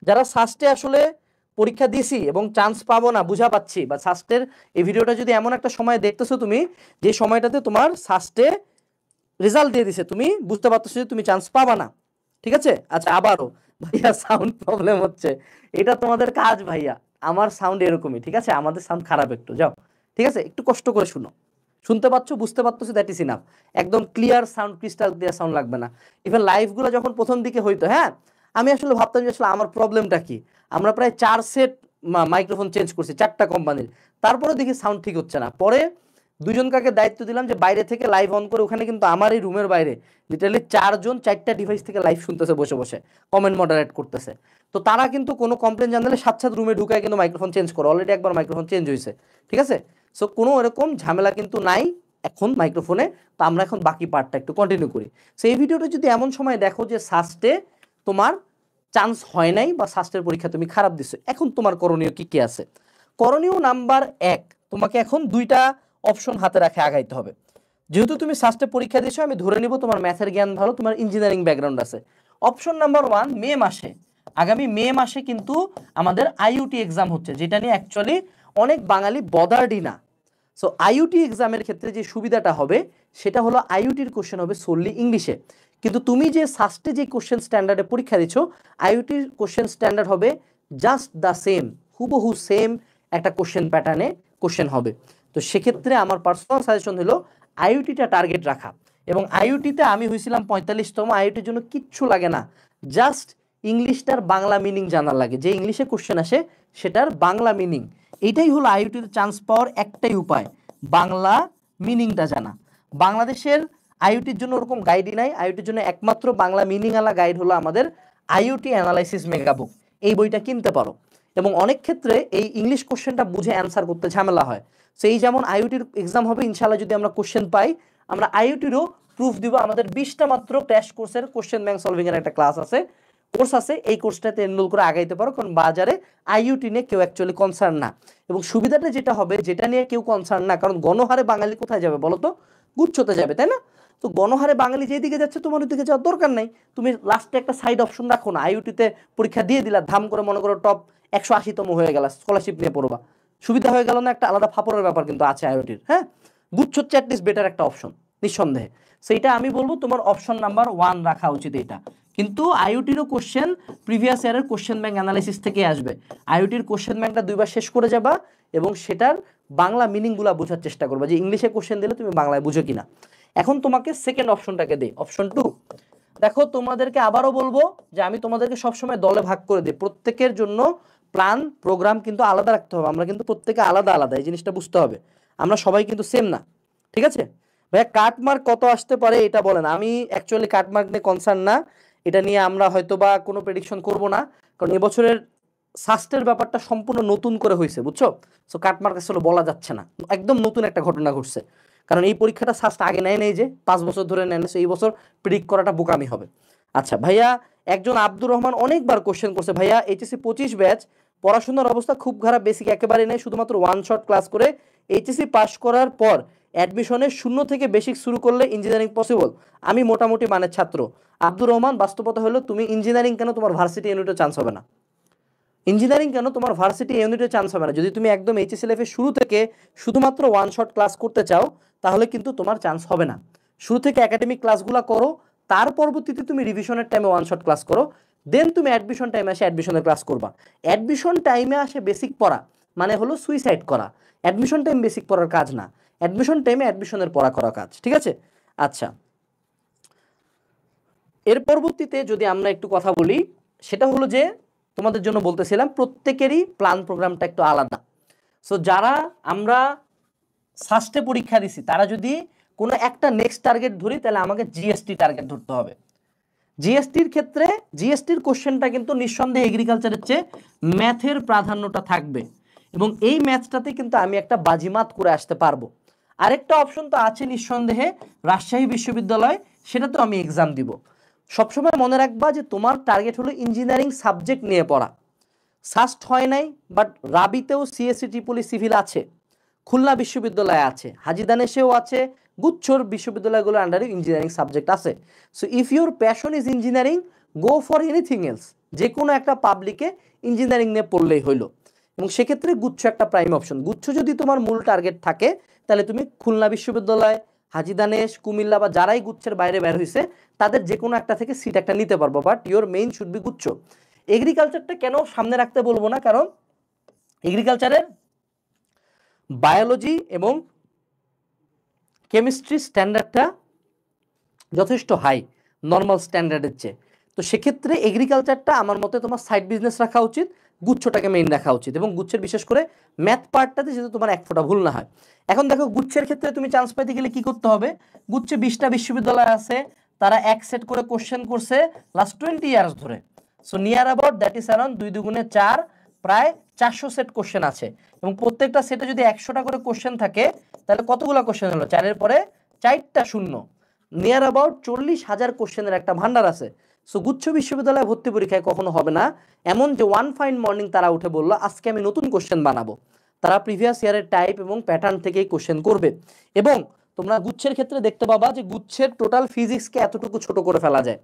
যারা সাস্টে আসলে পরীক্ষা দিছি এবং চান্স পাবো না বুঝা পাচ্ছি, বা সাস্টের এই ভিডিওটা যদি এমন একটা সময় দেখতেছো তুমি যে সময়টাতে তোমার সাস্টে রেজাল্ট দিয়ে দিছে, তুমি বুঝতে পারতেছো যে তুমি চান্স পাবা না, ঠিক আছে? আচ্ছা, আবারও ভাইয়া সাউন্ড প্রবলেম হচ্ছে, এটা তোমাদের কাজ ভাইয়া, আমার সাউন্ড এরকমই, ঠিক আছে? আমাদের সাউন্ড খারাপ একটু, যাও, ঠিক আছে? একটু কষ্ট করে শুনো, শুনতে পাচ্ছ, বুঝতে পারতেছো, দ্যাট ইজ ইনাফ। একদম clear sound, crystal clear sound লাগবে না। ইভেন লাইভগুলো যখন প্রথম দিকে হইতো, হ্যাঁ, আমি আসলে ভাবতাম যে আসলে আমার প্রবলেমটা কি। আমরা প্রায় 4 সেট মাইক্রোফোন চেঞ্জ করছি 4টা কোম্পানির, তারপরে দেখি সাউন্ড ঠিক হচ্ছে না। পরে দুজন কাকে দায়িত্ব দিলাম যে বাইরে থেকে লাইভ অন করে, ওখানে কিন্তু আমার এই রুমের বাইরে লিটারালি 4 জন 4টা ডিভাইস থেকে লাইভ শুনতেছে, বসে বসে কমেন্ট মডারেট করতেছে। তো তারা কিন্তু কোনো কমপ্লেন জানালে সাথে সাথে রুমে ঢুকায় কিন্তু মাইক্রোফোন চেঞ্জ করে, অলরেডি একবার মাইক্রোফোন চেঞ্জ হয়েছে, ঠিক আছে? সো কোনো এরকম ঝামেলা কিন্তু নাই এখন মাইক্রোফোনে। তো আমরা এখন বাকি পার্টটা একটু কন্টিনিউ করি। সো এই ভিডিওটা যদি এমন সময় দেখো যে সাস্টে তোমার চান্স হয় নাই বা সাস্টের পরীক্ষা তুমি খারাপ দিছো, এখন তোমার করণীয় কি কি আছে? করণীয় নাম্বার 1, তোমাকে এখন 2টা অপশন হাতে রাখে আগাইতে হবে। যেহেতু তুমি সাস্টে পরীক্ষা দিছো, আমি ধরে নিব তোমার ম্যাথের জ্ঞান ভালো, তোমার ইঞ্জিনিয়ারিং ব্যাকগ্রাউন্ড আছে। অপশন নাম্বার 1, মে মাসে, আগামী মে মাসে কিন্তু আমাদের আইইউটি এক্সাম হচ্ছে, যেটা নিয়ে অ্যাকচুয়ালি অনেক বাঙালি বদার্ডই না। সো আইইউটি এক্সামের ক্ষেত্রে যে সুবিধাটা হবে সেটা হলো আইইউটির কোশ্চেন হবে solely ইংলিশে, কিন্তু তুমি যে সাস্টে যে কোশ্চেন স্ট্যান্ডার্ডে পরীক্ষা দিচ্ছ, আইইউটির কোশ্চেন স্ট্যান্ডার্ড হবে জাস্ট দ্য সেম, হুবহু সেম একটা কোশ্চেন প্যাটার্নে কোশ্চেন হবে। তো সেক্ষেত্রে আমার পার্সোনাল সাজেশন হলো আইইউটিটা টার্গেট রাখা। এবং আইইউটিতে আমি হয়েছিলাম 45তম, আইইউটির জন্য কিচ্ছু লাগে না, জাস্ট ইংলিশটার বাংলা মিনিং জানার লাগে, যে ইংলিশে কোশ্চেন আসে সেটার বাংলা মিনিং। এইটাই হলো আইইউটিতে চান্স পাওয়ার একটাই উপায়, বাংলা মিনিংটা জানা। বাংলাদেশের আইইউটির জন্য ওরকম গাইডই নাই, আইইউটির জন্য একমাত্র বাংলা মিনিংওয়ালা গাইড হলো আমাদের আইইউটি অ্যানালাইসিস মেগা বুক, এই বইটা কিনতে পারো। এবং অনেক ক্ষেত্রে এই ইংলিশ কোশ্চেনটা বুঝে অ্যান্সার করতে ঝামেলা হয়। সেই যেমন আইইউটির এক্সাম হবে ইনশাল্লাহ, যদি আমরা কোশ্চেন পাই, আমরা আইইউটিরও প্রুফ দিব। আমাদের 20টা মাত্র ক্র্যাশ কোর্সের কোশ্চেন ব্যাংক সলভিং এর একটা ক্লাস আছে, কোর্স আছে, এই কোর্সটাতে এনরোল করে আগাইতে পারো, কারণ বাজারে আইইউটি নিয়ে কেউ অ্যাকচুয়ালি কনসার্ন না। এবং সুবিধাটা যেটা হবে, যেটা নিয়ে কেউ কনসার্ন না, কারণ গণহারে বাঙালি কোথায় যাবে বলো তো? গুচ্ছতে যাবে, তাই না? তো গণহারে বাঙালি যেদিকে যাচ্ছে তোমার ওইদিকে যাওয়ার দরকার নাই। তুমি লাস্টে একটা সাইড অপশন রাখো না, আইইউটিতে পরীক্ষা দিয়ে দিলা, ধাম করে মনে করো টপ 180তম হয়ে গেল, স্কলারশিপ নিয়ে পড়বা, সুবিধা হয়ে গেল না? একটা আলাদা ফাপড়ের ব্যাপার কিন্তু আছে আইইউটির, হ্যাঁ। গুচ্ছ হচ্ছে অ্যাটলিস্ট বেটার একটা অপশন, নিঃসন্দেহে। সেইটা আমি বলবো তোমার অপশন নাম্বার 1 রাখা উচিত এটা। কিন্তু আইইউটিরও কোশ্চেন প্রিভিয়াস ইয়ারের কোশ্চেন ব্যাংক অ্যানালাইসিস থেকে আসবে। আইইউটির কোশ্চেন ব্যাংকটা 2বার শেষ করে যাবা এবং সেটার বাংলা মিনিংগুলো বোঝার চেষ্টা করবা, যে ইংলিশে কোশ্চেন দিলে তুমি বাংলায় বুঝো কিনা। এখন তোমাকে সেকেন্ড অপশনটাকে দিই, অপশন 2। দেখো, তোমাদেরকে আবারও বলবো যে আমি তোমাদেরকে সবসময় দলে ভাগ করে দিই, প্রত্যেকের জন্য প্ল্যান প্রোগ্রাম কিন্তু আলাদা রাখতে হবে। আমরা কিন্তু প্রত্যেকে আলাদা আলাদা, এই জিনিসটা বুঝতে হবে, আমরা সবাই কিন্তু সেম না, ঠিক আছে? ভাইয়া কাটমার্ক কত আসতে পারে এটা বলেন। আমি অ্যাকচুয়ালি কাটমার্ক নিয়ে কনসার্ন না, এটা নিয়ে আমরা হয়তো বা কোনো প্রেডিকশন করব না, কারণ এবছরের সাস্টের ব্যাপারটা সম্পূর্ণ নতুন করে হয়েছে, বুঝছো? সো কাটমার্ক আসলে বলা যাচ্ছে না, একদম নতুন একটা ঘটনা ঘটছে, কারণ এই পরীক্ষাটা সাস্ট আগে নেয় নেই, যে 5 বছর ধরে নেয়, এই বছর প্রেডিক্ট করাটা বোকামি হবে। আচ্ছা ভাইয়া, একজন আব্দুর রহমান অনেকবার কোশ্চেন করছে, ভাইয়া এইচএসসি 25 ব্যাচ পড়াশোনার অবস্থা খুব খারাপ, বেসিক একেবারে নেই, শুধুমাত্র ওয়ান শট ক্লাস করে এইচএসসি পাস করার পর অ্যাডমিশনে 0 থেকে বেসিক শুরু করলে ইঞ্জিনিয়ারিং পসিবল। আমি মোটামুটি মানের ছাত্র। আব্দুর রহমান, বাস্তবতা হলো তুমি ইঞ্জিনিয়ারিং কেন, তোমার ভার্সিটি ইউনিটে চান্স হবে না। ইঞ্জিনিয়ারিং কেন, তোমার ভার্সিটি ইউনিটে চান্স হবে না। যদি তুমি একদম এইচএসসি লাইফে শুরু থেকে শুধুমাত্র ওয়ান শট ক্লাস করতে চাও, তাহলে কিন্তু তোমার চান্স হবে না। শুরু থেকে একাডেমিক ক্লাসগুলো করো, তার পরবর্তীতে তুমি রিভিশনের টাইমে ওয়ান শট ক্লাস করো, দেন তুমি অ্যাডমিশন টাইমে আসে অ্যাডমিশনের ক্লাস করবা। অ্যাডমিশন টাইমে আসে বেসিক পড়া মানে হলো সুইসাইড করা। অ্যাডমিশন টাইম বেসিক পড়ার কাজ না, অ্যাডমিশন টাইমে অ্যাডমিশনের পড়া করা কাজ, ঠিক আছে? আচ্ছা, এর পরবর্তীতে যদি আমরা একটু কথা বলি, সেটা হলো যে তোমাদের জন্য বলতেছিলাম প্রত্যেকেরই প্ল্যান প্রোগ্রামটা একটু আলাদা। সো যারা আমরা সাস্টে পরীক্ষা দিছি, তারা যদি কোনো একটা নেক্সট টার্গেট ধরি, তাহলে আমাকে জিএসটি টার্গেট ধরতে হবে। জিএসটির ক্ষেত্রে জিএসটির কোশ্চেনটা কিন্তু নিঃসন্দেহে এগ্রিকালচারের চেয়ে ম্যাথের প্রাধান্যটা থাকবে, এবং এই ম্যাথটাতে কিন্তু আমি একটা বাজিমাত করে আসতে পারবো। আরেকটা অপশন তো আছে নিঃসন্দেহে, রাজশাহী বিশ্ববিদ্যালয়, সেটাতেও আমি এক্সাম দিব। সবসময় মনে রাখবা যে তোমার টার্গেট হলো ইঞ্জিনিয়ারিং সাবজেক্ট নিয়ে পড়া। সাস্ট হয় নাই, বাট রাবিতেও সিএসসি ট্রিপলি সিভিল আছে, খুলনা বিশ্ববিদ্যালয়ে আছে, হাজী দানেশেও আছে, গুচ্ছর বিশ্ববিদ্যালয়গুলোর আন্ডারে ইঞ্জিনিয়ারিং সাবজেক্ট আছে। So if your passion is engineering, go for anything else, যে কোনো একটা পাবলিকে ইঞ্জিনিয়ারিং নিয়ে পড়লেই হইলো। এবং সেক্ষেত্রে গুচ্ছ একটা প্রাইম অপশন। গুচ্ছ যদি তোমার মূল টার্গেট থাকে তাহলে তুমি খুলনা বিশ্ববিদ্যালয়, হাজী দানেশ, কুমিল্লা বা যারাই গুচ্ছের বাইরে বের হয়েছে তাদের যে কোনো একটা থেকে সিট একটা নিতে পারবো, but your main should be গুচ্ছ। এগ্রিকালচারটা কেন সামনে রাখতে বলবো না, কারণ এগ্রিকালচারের বায়োলজি এবং কেমিস্ট্রি স্ট্যান্ডার্ডটা যথেষ্ট হাই নর্মাল স্ট্যান্ডার্ডের চেয়ে। তো সেক্ষেত্রে এগ্রিকালচারটা আমার মতে তোমার সাইড বিজনেস রাখা উচিত, গুচ্ছটাকে মেইন রাখা উচিত, এবং গুচ্ছের বিশেষ করে ম্যাথ পার্টটাতে যাতে তোমার এক ফোঁটা ভুল না হয়। এখন দেখো গুচ্ছের ক্ষেত্রে তুমি চান্স পাইতে গেলে কি করতে হবে, গুচ্ছে 20টা বিশ্ববিদ্যালয় আছে, তারা এক সেট করে কোশ্চেন করছে লাস্ট 20 ইয়ার্স ধরে। So near about that is around 2 দুগুণে 4, প্রায় 400 সেট কোশ্চেন আছে, এবং প্রত্যেকটা সেটে যদি 100টা করে কোশ্চেন থাকে তাহলে কতগুলো কোশ্চেন হলো, 4-এর পরে 4টা শূন্য, নিয়ার অ্যাবাউট 40,000 কোশ্চেনের একটা ভান্ডার আছে। সো গুচ্ছ বিশ্ববিদ্যালয়ে ভর্তি পরীক্ষায় কখনো হবে না এমন যে ওয়ান ফাইন মর্নিং তারা উঠে বললো আজকে আমি নতুন কোশ্চেন বানাবো। তারা প্রিভিয়াস ইয়ারের টাইপ এবং প্যাটার্ন থেকেই কোশ্চেন করবে। এবং তোমরা গুচ্ছের ক্ষেত্রে দেখতে পাবা যে গুচ্ছের টোটাল ফিজিক্সকে এতটুকু ছোট করে ফেলা যায়।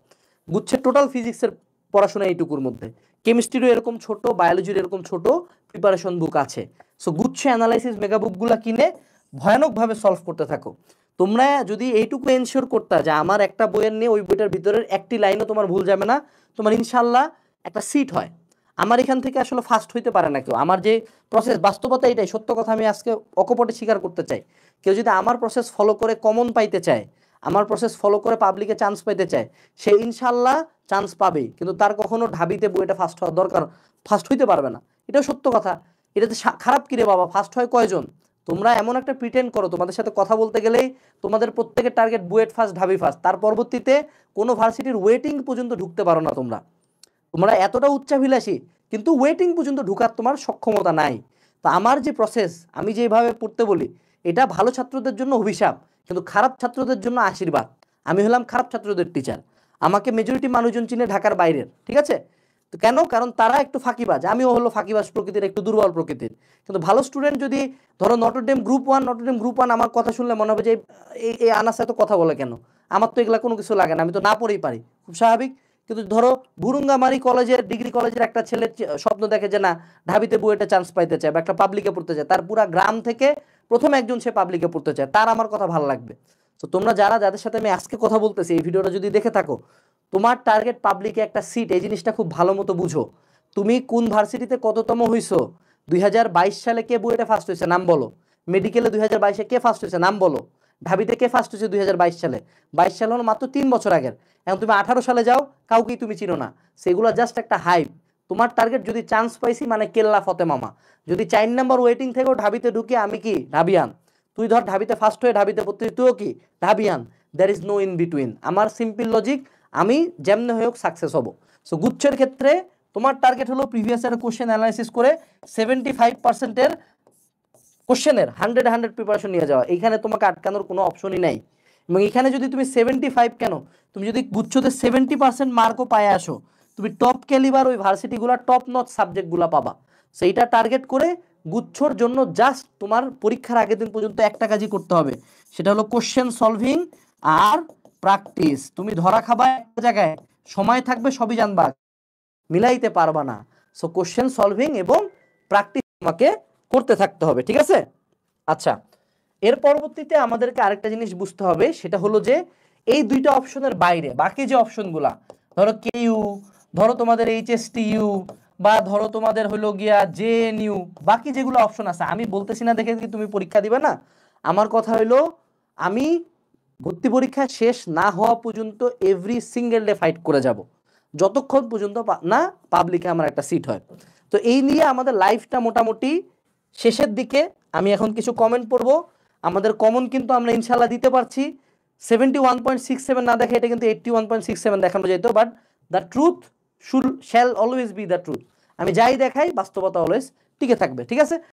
গুচ্ছের টোটাল ফিজিক্সের পড়াশোনা এইটুকুর মধ্যে, কেমিস্ট্রিরও এরকম ছোট, বায়োলজির এরকম ছোট প্রিপারেশন বুক আছে। সো গুচ্ছ অ্যানালাইসিস মেগা বুকগুলো কিনে ভয়ানকভাবে সলভ করতে থাকো। তোমরা যদি এইটুকু এনশিওর করতে যে আমার একটা বইয়ের নিয়ে ওই বইটার ভিতরের একটি লাইনও তোমার ভুল যাবে না, তোমার ইনশাল্লাহ একটা সিট হয়। আমার এখান থেকে আসলে ফার্স্ট হইতে পারে না কেউ। আমার যে প্রসেস, বাস্তবতা এটাই, সত্য কথা আমি আজকে অকপটে স্বীকার করতে চাই। কেউ যদি আমার প্রসেস ফলো করে কমন পাইতে চায়, আমার প্রসেস ফলো করে পাবলিকে চান্স পাইতে চায়, সে ইনশাল্লাহ চান্স পাবেই, কিন্তু তার কখনো ঢাবিতে বইটা ফার্স্ট হওয়ার দরকার, ফার্স্ট হইতে পারবে না। এটাও সত্য কথা। এটাতে খারাপ কিরে বাবা, ফার্স্ট হয় কয়জন? তোমরা এমন একটা প্রিটেন্ড করো, তোমাদের সাথে কথা বলতে গেলেই তোমাদের প্রত্যেকের টার্গেট বুয়েট ফার্স্ট, ঢাবি ফার্স্ট, তার পরবর্তীতে কোনো ভার্সিটির ওয়েটিং পর্যন্ত ঢুকতে পারো না। তোমরা এতটা উচ্চাভিলাষী, কিন্তু ওয়েটিং পর্যন্ত ঢুকার তোমার সক্ষমতা নাই। তো আমার যে প্রসেস, আমি যেভাবে পড়তে বলি, এটা ভালো ছাত্রদের জন্য অভিশাপ, কিন্তু খারাপ ছাত্রদের জন্য আশীর্বাদ। আমি হলাম খারাপ ছাত্রদের টিচার, আমাকে মেজরিটি মানুষজন চিনে ঢাকার বাইরের, ঠিক আছে? তো কেন? কারণ তারা একটু ফাঁকিবাজ, আমিও হলো ফাঁকিবাজ প্রকৃতির, একটু দুর্বল প্রকৃতির। কিন্তু ভালো স্টুডেন্ট যদি ধরো নটরডেম গ্রুপ ওয়ান আমার কথা শুনলে মনে হবে যে এই আনাসে এত কথা বলে কেন, আমার তো এগুলা কোনো কিছু লাগে না, আমি তো না পড়েই পারি, খুব স্বাভাবিক। কিন্তু ধরো ভুরুঙ্গামারি কলেজের, ডিগ্রি কলেজের একটা ছেলে স্বপ্ন দেখে যে না ঢাবিতে বুয়েটে চান্স পাইতে চায় বা একটা পাবলিকে পড়তে চায়, তার পুরা গ্রাম থেকে প্রথম একজন সে পাবলিকে পড়তে চায়, তার আমার কথা ভালো লাগবে। তো তোমরা যাদের সাথে আমি আজকে কথা বলতেছি, এই ভিডিওটা যদি দেখে থাকো, তোমার টার্গেট পাবলিকে একটা সিট, এই জিনিসটা খুব ভালো মতো বুঝো। তুমি কোন ভার্সিটিতে কততম হইছো, 2022 সালে কে বুয়েটে ফার্স্ট হয়েছে নাম বলো, মেডিকেলে 2022-এ কে ফার্স্ট হয়েছে নাম বলো, ঢাবিতে কে ফার্স্ট হয়েছে 2022 সালে। 22 সাল হলো মাত্র 3 বছর আগের। এখন তুমি 18 সালে যাও, কাউকেই তুমি চিনো না, সেগুলো জাস্ট একটা হাইপ। তোমার টার্গেট যদি চান্স পাইছি মানে কেল্লা ফতে মামা। যদি 4 নাম্বার ওয়েটিং থেকেও ঢাবিতে ঢুকে আমি কি ঢাবিয়ান, তুই ধর ঢাবিতে ফার্স্ট হয়ে ঢাবিতে পড়তে তুইও কি ঢাবিয়ান, there is no in between. আমার সিম্পল লজিক, আমি যেমনে হোক সাকসেস হব। সো গুচ্ছের ক্ষেত্রে তোমার টার্গেট হলো প্রিভিয়াস ইয়ার কোশ্চেন অ্যানালাইসিস করে 75%-এর কোশ্চেনের 100 প্রিপারেশন নিয়ে যাওয়া। এইখানে তোমাকে আটকানোর কোনো অপশনই নাই। এবং এখানে যদি তুমি 75 কেন, তুমি যদি গুচ্ছতে 70% মার্কও পায়ে আসো, তুমি টপ ক্যালিবার ওই ভার্সিটিগুলো, টপ নচ সাবজেক্টগুলো পাবা। সেইটা টার্গেট করে গুচ্ছর জন্য জাস্ট তোমার পরীক্ষার আগের দিন পর্যন্ত একটা কাজই করতে হবে, সেটা হলো কোশ্চেন সলভিং আর প্র্যাকটিস। তুমি ধরা খাবা একটা জায়গায়, সময় থাকবে সবই জানবা, মিলাইতে পারবা না। সো কোশ্চেন সলভিং এবং প্র্যাকটিস তোমাকে করতে থাকতে হবে, ঠিক আছে? আচ্ছা, এর পরবর্তীতে আমাদেরকে আরেকটা জিনিস বুঝতে হবে, সেটা হলো যে এই দুইটা অপশনের বাইরে বাকি যে অপশনগুলা, ধরো কেইউ, ধরো তোমাদের এইচএসটিইউ, বা ধরো তোমাদের হলো গিয়া জেএনইউ, বাকি যেগুলো অপশন আছে, আমি বলতেছি না দেখে কি তুমি পরীক্ষা দিবে না। আমার কথা হলো, আমি ভর্তি পরীক্ষা শেষ না হওয়া পর্যন্ত এভরি সিঙ্গেল ডে ফাইট করে যাব, যতক্ষণ পর্যন্ত না পাবলিকে আমার একটা সিট হয়। তো এই নিয়ে আমাদের লাইফটা মোটামুটি শেষের দিকে। আমি এখন কিছু কমেন্ট পড়বো। আমাদের কমন কিন্তু আমরা ইনশাল্লাহ দিতে পারছি। 71.67 না দেখে এটা কিন্তু 81.67 দেখানো যেত, but the truth shall always be the truth. আমি যাই দেখাই বাস্তবতা অলওয়েজ টিকে থাকবে, ঠিক আছে?